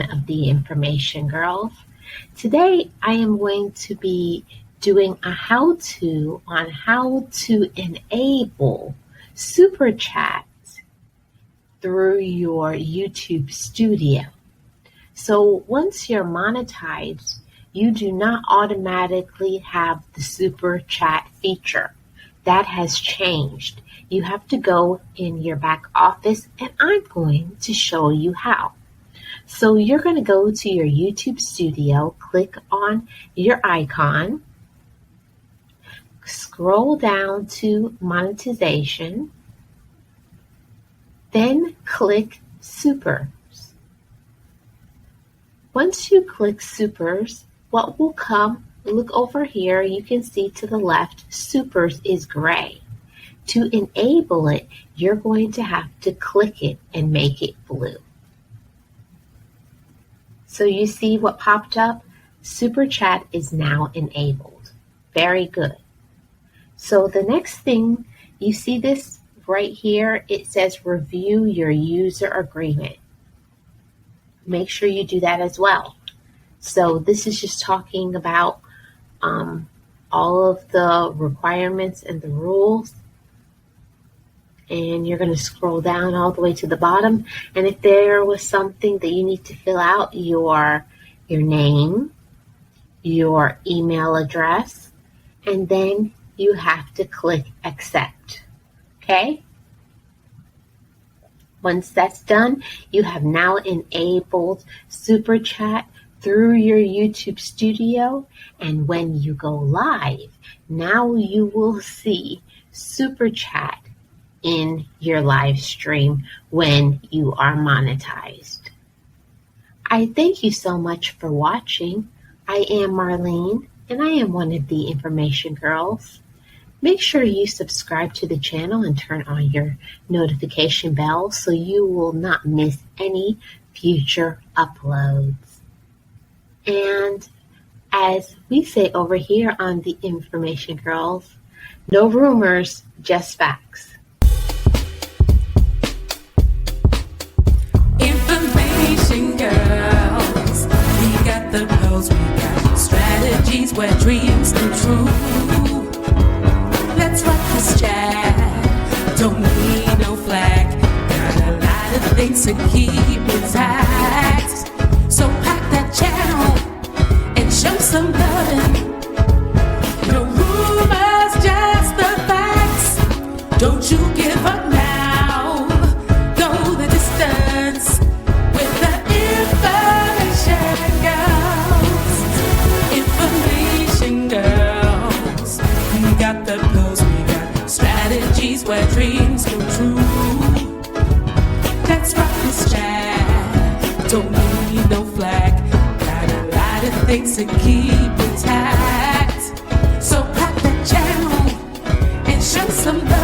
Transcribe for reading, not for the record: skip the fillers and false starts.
of the Information Girls. Today I am going to be doing a how-to on how to enable Super Chat through your YouTube studio. So once you're monetized, you do not automatically have the Super Chat feature. That has changed. You have to go in your back office, and I'm going to show you how. So you're going to go to your YouTube studio, click on your icon, scroll down to monetization, then click Supers. Once you click Supers, what will come, look over here, you can see to the left, Supers is gray. To enable it, you're going to have to click it and make it blue. So you see what popped up? Super Chat is now enabled. Very good. So the next thing, you see this right here, it says review your user agreement. Make sure you do that as well. So this is just talking about all of the requirements and the rules. And you're going to scroll down all the way to the bottom. And if there was something that you need to fill out, your name, your email address, and then you have to click accept. Okay? Once that's done, you have now enabled Super Chat through your YouTube studio. And when you go live, now you will see Super Chat in your live stream when you are monetized. I thank you so much for watching. I am Marlene, and I am one of the Information Girls. Make sure you subscribe to the channel and turn on your notification bell so you will not miss any future uploads. And as we say over here on the Information Girls, no rumors, just facts. Information Girls, we got the pearls, we got strategies where dreams come true. Let's rock this chat, don't need no flag, got a lot of things to keep intact. So pack that channel and show some loving. No rumors, just the facts. Don't you give up now, go the distance with the Information Girls. Information Girls, we got the pills, we got strategies where dreams come true. Let's rock this chat, don't need no flag, got a lot of things to keep intact. So pop that channel and show some love.